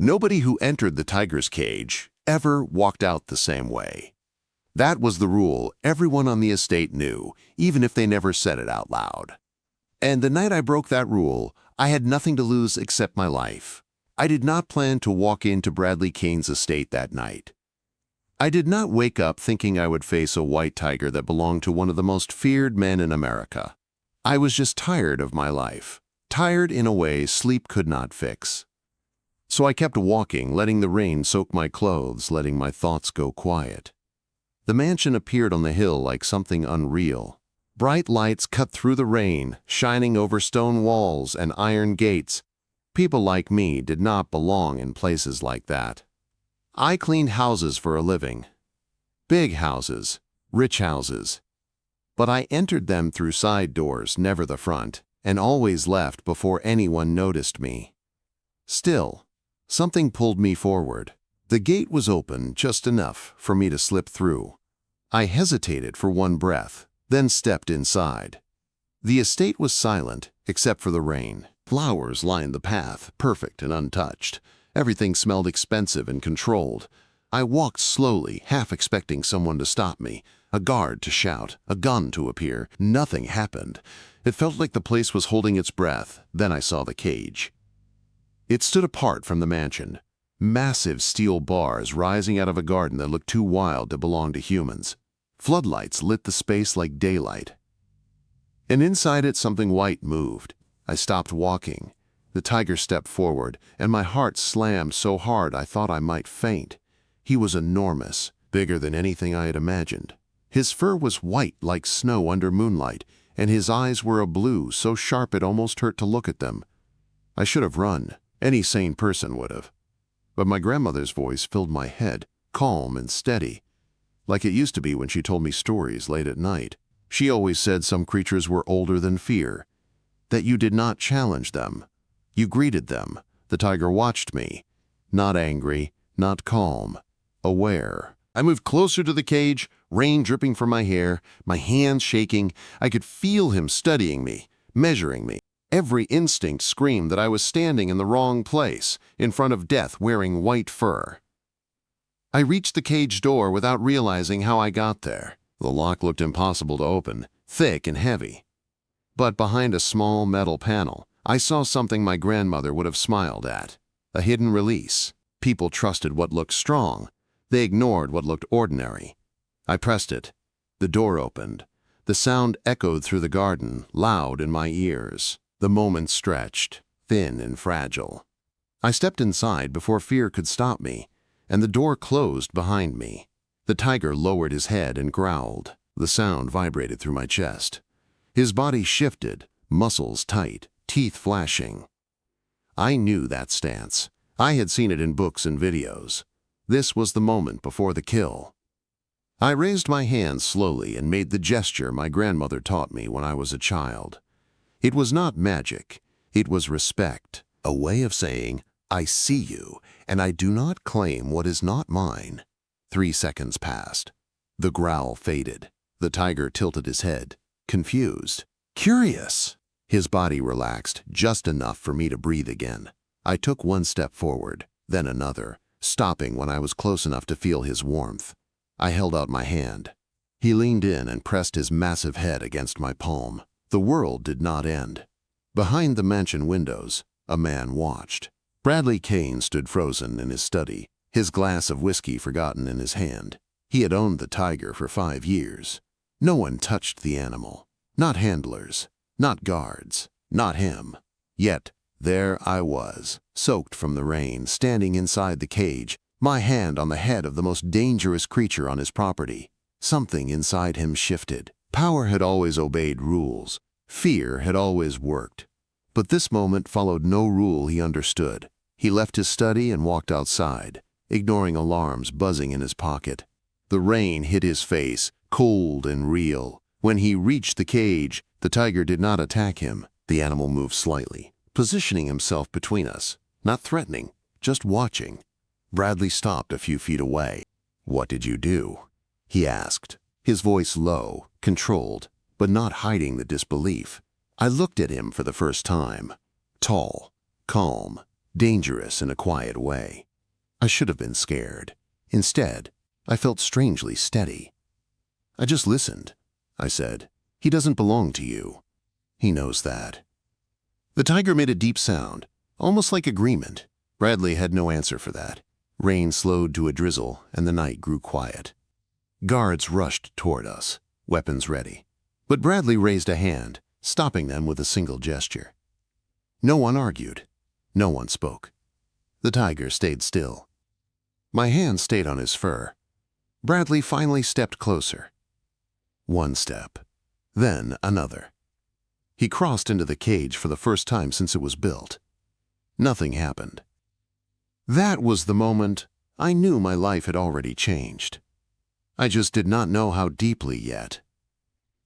Nobody who entered the tiger's cage ever walked out the same way. That was the rule everyone on the estate knew, even if they never said it out loud. And the night I broke that rule, I had nothing to lose except my life. I did not plan to walk into Bradley Kane's estate that night. I did not wake up thinking I would face a white tiger that belonged to one of the most feared men in America. I was just tired of my life, tired in a way sleep could not fix. So I kept walking, letting the rain soak my clothes, letting my thoughts go quiet. The mansion appeared on the hill like something unreal. Bright lights cut through the rain, shining over stone walls and iron gates. People like me did not belong in places like that. I cleaned houses for a living. Big houses, rich houses. But I entered them through side doors, never the front, and always left before anyone noticed me. Still, something pulled me forward. The gate was open just enough for me to slip through. I hesitated for one breath, then stepped inside. The estate was silent, except for the rain. Flowers lined the path, perfect and untouched. Everything smelled expensive and controlled. I walked slowly, half expecting someone to stop me, a guard to shout, a gun to appear. Nothing happened. It felt like the place was holding its breath. Then I saw the cage. It stood apart from the mansion. Massive steel bars rising out of a garden that looked too wild to belong to humans. Floodlights lit the space like daylight. And inside it, something white moved. I stopped walking. The tiger stepped forward, and my heart slammed so hard I thought I might faint. He was enormous, bigger than anything I had imagined. His fur was white like snow under moonlight, and his eyes were a blue so sharp it almost hurt to look at them. I should have run. Any sane person would have. But my grandmother's voice filled my head, calm and steady, like it used to be when she told me stories late at night. She always said some creatures were older than fear, that you did not challenge them. You greeted them. The tiger watched me, not angry, not calm, aware. I moved closer to the cage, rain dripping from my hair, my hands shaking. I could feel him studying me, measuring me. Every instinct screamed that I was standing in the wrong place, in front of death wearing white fur. I reached the cage door without realizing how I got there. The lock looked impossible to open, thick and heavy. But behind a small metal panel, I saw something my grandmother would have smiled at. A hidden release. People trusted what looked strong. They ignored what looked ordinary. I pressed it. The door opened. The sound echoed through the garden, loud in my ears. The moment stretched, thin and fragile. I stepped inside before fear could stop me, and the door closed behind me. The tiger lowered his head and growled. The sound vibrated through my chest. His body shifted, muscles tight, teeth flashing. I knew that stance. I had seen it in books and videos. This was the moment before the kill. I raised my hands slowly and made the gesture my grandmother taught me when I was a child. It was not magic. It was respect, a way of saying, I see you, and I do not claim what is not mine. 3 seconds passed. The growl faded. The tiger tilted his head, confused, curious. His body relaxed just enough for me to breathe again. I took one step forward, then another, stopping when I was close enough to feel his warmth. I held out my hand. He leaned in and pressed his massive head against my palm. The world did not end. Behind the mansion windows, a man watched. Bradley Kane stood frozen in his study, his glass of whiskey forgotten in his hand. He had owned the tiger for 5 years. No one touched the animal. Not handlers, not guards, not him. Yet, there I was, soaked from the rain, standing inside the cage, my hand on the head of the most dangerous creature on his property. Something inside him shifted. Power had always obeyed rules. Fear had always worked. But this moment followed no rule he understood. He left his study and walked outside, ignoring alarms buzzing in his pocket. The rain hit his face, cold and real. When he reached the cage, the tiger did not attack him. The animal moved slightly, positioning himself between us, not threatening, just watching. Bradley stopped a few feet away. "What did you do?" he asked, his voice low, controlled, but not hiding the disbelief. I looked at him for the first time. Tall, calm, dangerous in a quiet way. I should have been scared. Instead, I felt strangely steady. "I just listened," I said. "He doesn't belong to you. He knows that." The tiger made a deep sound, almost like agreement. Bradley had no answer for that. Rain slowed to a drizzle, and the night grew quiet. Guards rushed toward us, weapons ready. But Bradley raised a hand, stopping them with a single gesture. No one argued. No one spoke. The tiger stayed still. My hand stayed on his fur. Bradley finally stepped closer. One step, then another. He crossed into the cage for the first time since it was built. Nothing happened. That was the moment I knew my life had already changed. I just did not know how deeply yet.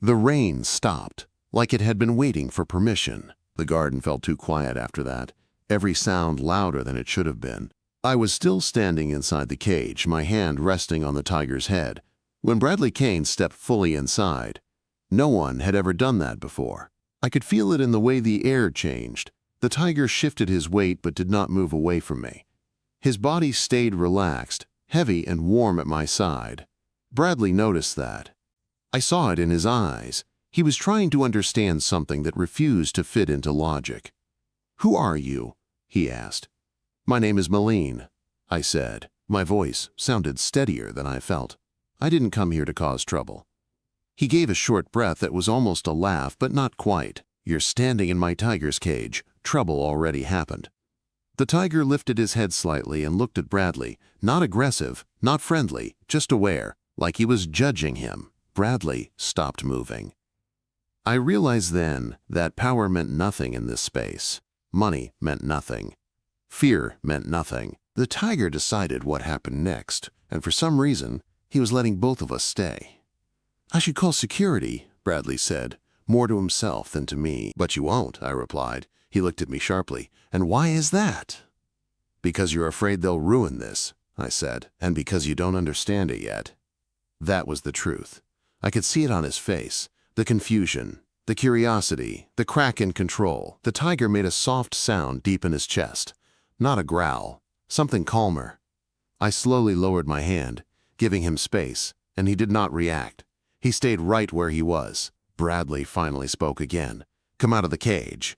The rain stopped, like it had been waiting for permission. The garden felt too quiet after that, every sound louder than it should have been. I was still standing inside the cage, my hand resting on the tiger's head, when Bradley Kane stepped fully inside. No one had ever done that before. I could feel it in the way the air changed. The tiger shifted his weight but did not move away from me. His body stayed relaxed, heavy and warm at my side. Bradley noticed that. I saw it in his eyes. He was trying to understand something that refused to fit into logic. "Who are you?" he asked. "My name is Malene," I said. My voice sounded steadier than I felt. "I didn't come here to cause trouble." He gave a short breath that was almost a laugh, but not quite. "You're standing in my tiger's cage. Trouble already happened." The tiger lifted his head slightly and looked at Bradley, not aggressive, not friendly, just aware, like he was judging him. Bradley stopped moving. I realized then that power meant nothing in this space. Money meant nothing. Fear meant nothing. The tiger decided what happened next, and for some reason, he was letting both of us stay. "I should call security," Bradley said, more to himself than to me. "But you won't," I replied. He looked at me sharply. "And why is that?" "Because you're afraid they'll ruin this," I said, "and because you don't understand it yet." That was the truth. I could see it on his face, the confusion, the curiosity, the crack in control. The tiger made a soft sound deep in his chest. Not a growl, something calmer. I slowly lowered my hand, giving him space, and he did not react. He stayed right where he was. Bradley finally spoke again. "Come out of the cage."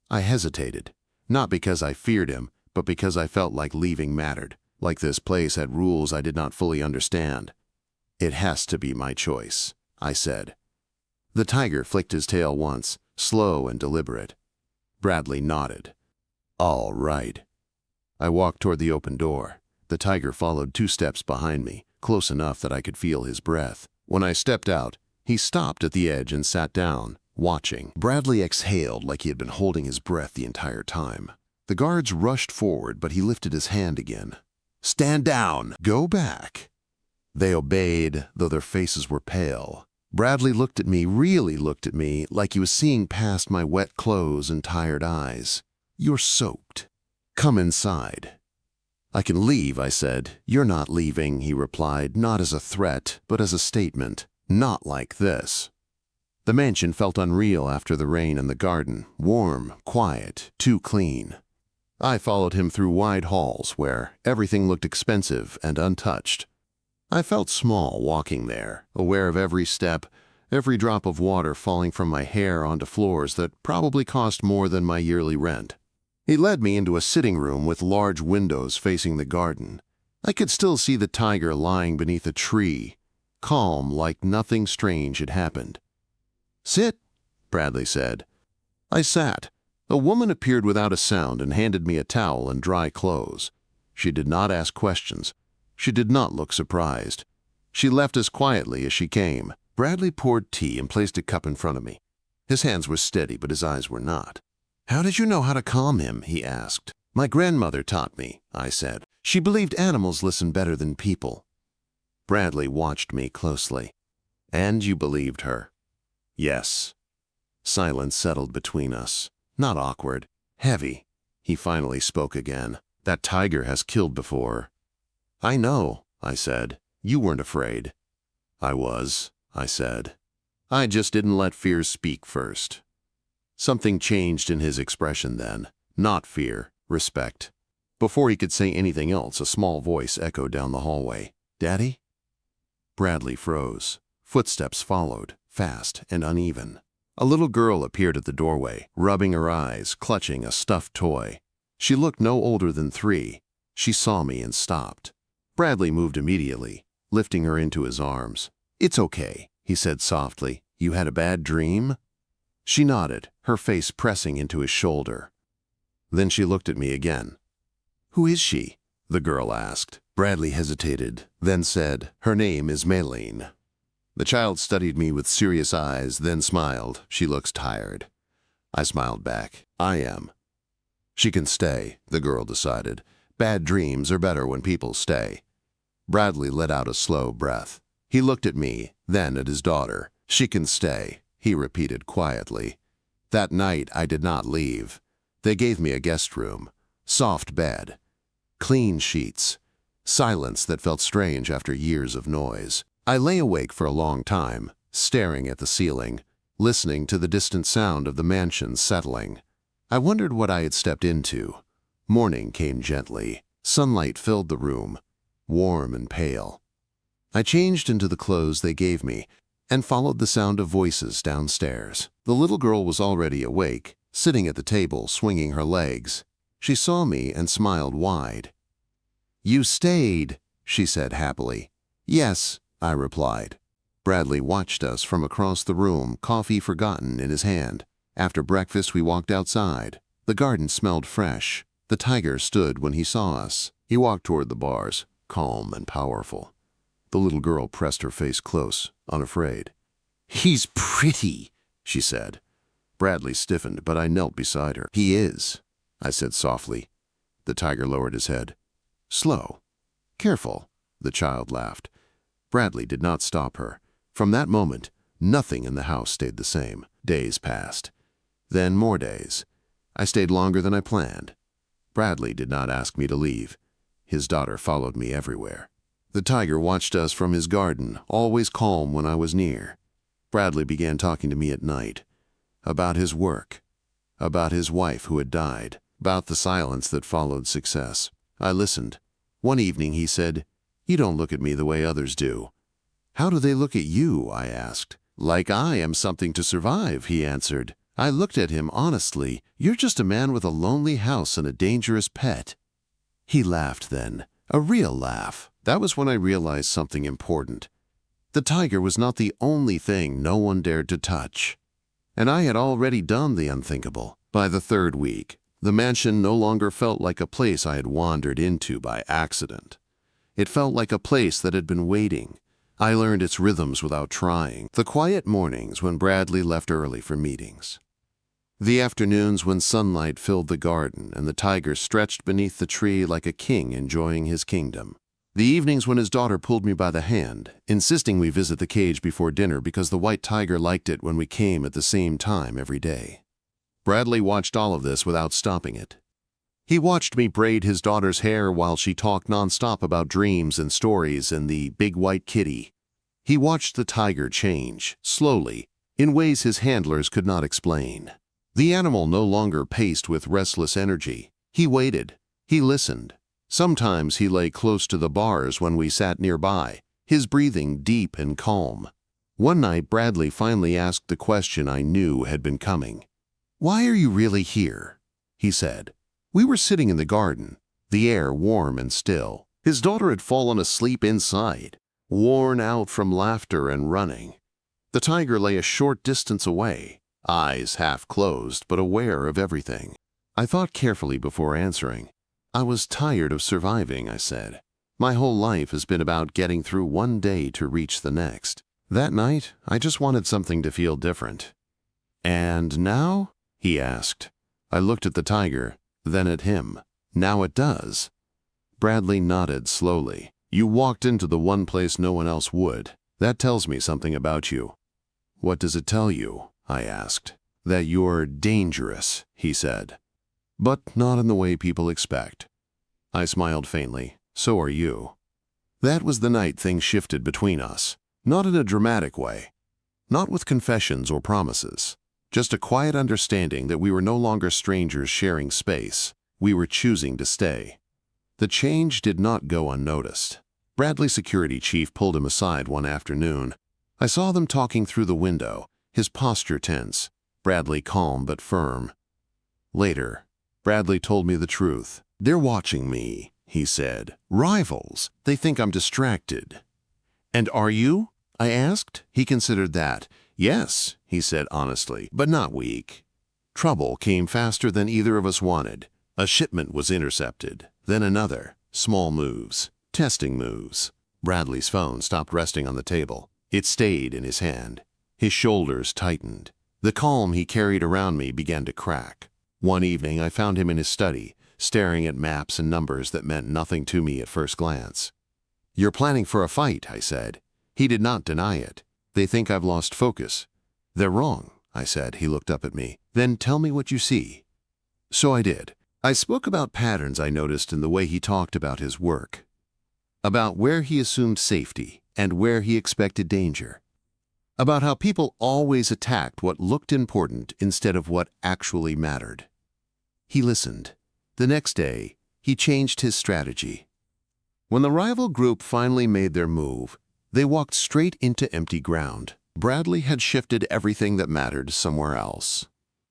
I hesitated, not because I feared him, but because I felt like leaving mattered, like this place had rules I did not fully understand. "It has to be my choice," I said. The tiger flicked his tail once, slow and deliberate. Bradley nodded. "All right." I walked toward the open door. The tiger followed 2 steps behind me, close enough that I could feel his breath. When I stepped out, he stopped at the edge and sat down, watching. Bradley exhaled like he had been holding his breath the entire time. The guards rushed forward, but he lifted his hand again. "Stand down! Go back!" They obeyed, though their faces were pale. Bradley looked at me, really looked at me, like he was seeing past my wet clothes and tired eyes. "You're soaked. Come inside." "I can leave," I said. "You're not leaving," he replied, not as a threat, but as a statement. "Not like this." The mansion felt unreal after the rain in the garden, warm, quiet, too clean. I followed him through wide halls where everything looked expensive and untouched. I felt small walking there, aware of every step, every drop of water falling from my hair onto floors that probably cost more than my yearly rent. He led me into a sitting room with large windows facing the garden. I could still see the tiger lying beneath a tree, calm like nothing strange had happened. "Sit," Bradley said. I sat. A woman appeared without a sound and handed me a towel and dry clothes. She did not ask questions. She did not look surprised. She left as quietly as she came. Bradley poured tea and placed a cup in front of me. His hands were steady, but his eyes were not. "How did you know how to calm him?" he asked. "My grandmother taught me," I said. "She believed animals listen better than people." Bradley watched me closely. "And you believed her?" "Yes." Silence settled between us. Not awkward, heavy. He finally spoke again. "That tiger has killed before." "I know," I said. "You weren't afraid." "I was," I said. "I just didn't let fear speak first." Something changed in his expression then. Not fear, Respect. Before he could say anything else, a small voice echoed down the hallway. Daddy? Bradley froze. Footsteps followed, fast and uneven. A little girl appeared at the doorway, rubbing her eyes, clutching a stuffed toy. She looked no older than 3. She saw me and stopped. Bradley moved immediately, lifting her into his arms. It's okay, he said softly. You had a bad dream? She nodded, her face pressing into his shoulder. Then she looked at me again. Who is she? The girl asked. Bradley hesitated, then said, Her name is Maylene. The child studied me with serious eyes, then smiled. She looks tired. I smiled back. I am. She can stay, the girl decided. Bad dreams are better when people stay. Bradley let out a slow breath. He looked at me, then at his daughter. She can stay, he repeated quietly. That night I did not leave. They gave me a guest room. Soft bed. Clean sheets. Silence that felt strange after years of noise. I lay awake for a long time, staring at the ceiling, listening to the distant sound of the mansion settling. I wondered what I had stepped into. Morning came gently. Sunlight filled the room, warm and pale. I changed into the clothes they gave me and followed the sound of voices downstairs. The little girl was already awake, sitting at the table, swinging her legs. She saw me and smiled wide. You stayed, she said happily. Yes, I replied. Bradley watched us from across the room, coffee forgotten in his hand. After breakfast, we walked outside. The garden smelled fresh. The tiger stood when he saw us. He walked toward the bars, calm and powerful. The little girl pressed her face close, unafraid. He's pretty, she said. Bradley stiffened, but I knelt beside her. He is, I said softly. The tiger lowered his head. Slow. Careful, the child laughed. Bradley did not stop her. From that moment, nothing in the house stayed the same. Days passed. Then more days. I stayed longer than I planned. Bradley did not ask me to leave. His daughter followed me everywhere. The tiger watched us from his garden, always calm when I was near. Bradley began talking to me at night. About his work. About his wife who had died. About the silence that followed success. I listened. One evening he said, You don't look at me the way others do. How do they look at you? I asked. Like I am something to survive, he answered. I looked at him honestly. You're just a man with a lonely house and a dangerous pet. He laughed then, a real laugh. That was when I realized something important. The tiger was not the only thing no one dared to touch. And I had already done the unthinkable. By the 3rd week, the mansion no longer felt like a place I had wandered into by accident. It felt like a place that had been waiting. I learned its rhythms without trying. The quiet mornings when Bradley left early for meetings. The afternoons when sunlight filled the garden and the tiger stretched beneath the tree like a king enjoying his kingdom. The evenings when his daughter pulled me by the hand, insisting we visit the cage before dinner because the white tiger liked it when we came at the same time every day. Bradley watched all of this without stopping it. He watched me braid his daughter's hair while she talked nonstop about dreams and stories and the big white kitty. He watched the tiger change, slowly, in ways his handlers could not explain. The animal no longer paced with restless energy. He waited. He listened. Sometimes he lay close to the bars when we sat nearby, his breathing deep and calm. One night, Bradley finally asked the question I knew had been coming. Why are you really here? He said. We were sitting in the garden, the air warm and still. His daughter had fallen asleep inside, worn out from laughter and running. The tiger lay a short distance away, eyes half closed but aware of everything. I thought carefully before answering. I was tired of surviving, I said. My whole life has been about getting through one day to reach the next. That night, I just wanted something to feel different. And now? He asked. I looked at the tiger, then at him. Now it does. Bradley nodded slowly. You walked into the one place no one else would. That tells me something about you. What does it tell you? I asked. That you're dangerous, he said. But not in the way people expect. I smiled faintly. So are you. That was the night things shifted between us. Not in a dramatic way. Not with confessions or promises. Just a quiet understanding that we were no longer strangers sharing space. We were choosing to stay. The change did not go unnoticed. Bradley's security chief pulled him aside one afternoon. I saw them talking through the window, his posture tense, Bradley calm but firm. Later, Bradley told me the truth. "They're watching me," he said. "Rivals. They think I'm distracted." "And are you?" I asked. He considered that. "Yes," he said honestly, "but not weak." Trouble came faster than either of us wanted. A shipment was intercepted, then another. Small moves. Testing moves. Bradley's phone stopped resting on the table. It stayed in his hand. His shoulders tightened. The calm he carried around me began to crack. One evening I found him in his study, staring at maps and numbers that meant nothing to me at first glance. "You're planning for a fight," I said. He did not deny it. "They think I've lost focus." "They're wrong," I said. He looked up at me. "Then tell me what you see." So I did. I spoke about patterns I noticed in the way he talked about his work, about where he assumed safety and where he expected danger, about how people always attacked what looked important instead of what actually mattered. He listened. The next day, he changed his strategy. When the rival group finally made their move, they walked straight into empty ground. Bradley had shifted everything that mattered somewhere else.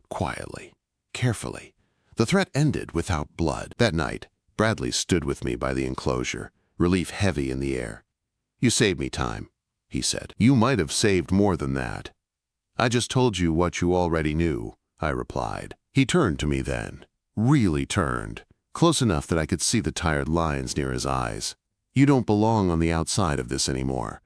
Quietly, carefully. The threat ended without blood. That night, Bradley stood with me by the enclosure, relief heavy in the air. "You saved me time," he said. "You might have saved more than that." "I just told you what you already knew," I replied. He turned to me then. Really turned. Close enough that I could see the tired lines near his eyes. "You don't belong on the outside of this anymore."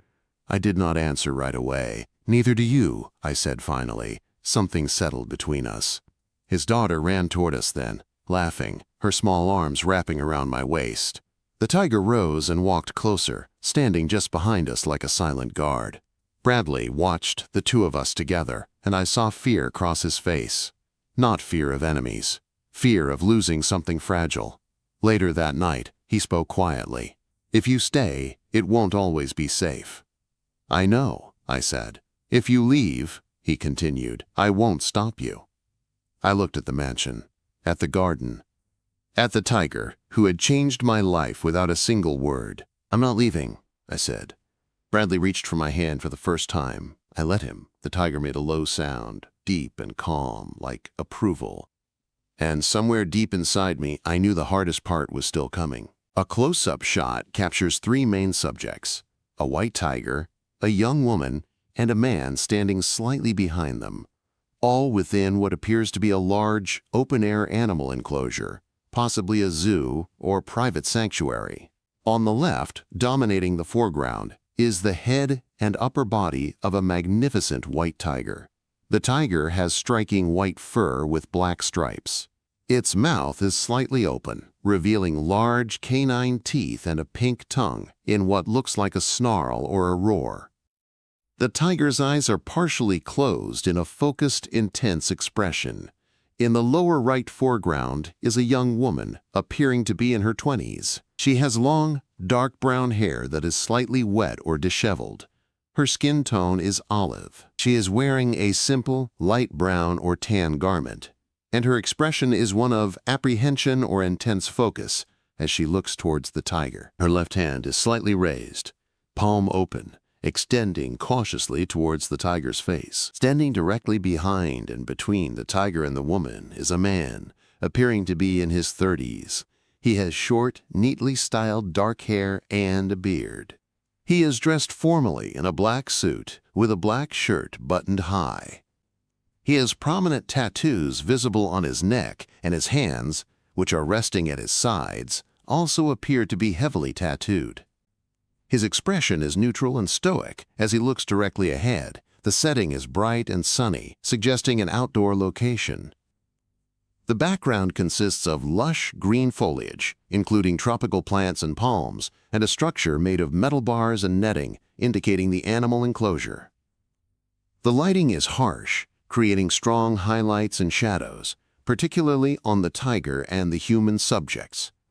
I did not answer right away. "Neither do you," I said finally. Something settled between us. His daughter ran toward us then, laughing, her small arms wrapping around my waist. The tiger rose and walked closer, standing just behind us like a silent guard. Bradley watched the two of us together, and I saw fear cross his face. Not fear of enemies, fear of losing something fragile. Later that night, he spoke quietly. "If you stay, it won't always be safe." "I know," I said. "If you leave," he continued, "I won't stop you." I looked at the mansion, at the garden, at the tiger who had changed my life without a single word. "I'm not leaving," I said. Bradley reached for my hand for the first time. I let him. The tiger made a low sound, deep and calm, like approval. And somewhere deep inside me, I knew the hardest part was still coming. A close-up shot captures three main subjects: a white tiger, a young woman, and a man standing slightly behind them, all within what appears to be a large, open-air animal enclosure, possibly a zoo or private sanctuary. On the left, dominating the foreground, is the head and upper body of a magnificent white tiger. The tiger has striking white fur with black stripes. Its mouth is slightly open, revealing large canine teeth and a pink tongue in what looks like a snarl or a roar. The tiger's eyes are partially closed in a focused, intense expression. In the lower right foreground is a young woman, appearing to be in her 20s. She has long, dark brown hair that is slightly wet or disheveled. Her skin tone is olive. She is wearing a simple, light brown or tan garment, and her expression is one of apprehension or intense focus as she looks towards the tiger. Her left hand is slightly raised, palm open, extending cautiously towards the tiger's face. Standing directly behind and between the tiger and the woman is a man, appearing to be in his 30s. He has short, neatly styled dark hair and a beard. He is dressed formally in a black suit with a black shirt buttoned high. He has prominent tattoos visible on his neck, and his hands, which are resting at his sides, also appear to be heavily tattooed. His expression is neutral and stoic as he looks directly ahead. The setting is bright and sunny, suggesting an outdoor location. The background consists of lush green foliage, including tropical plants and palms, and a structure made of metal bars and netting, indicating the animal enclosure. The lighting is harsh, creating strong highlights and shadows, particularly on the tiger and the human subjects.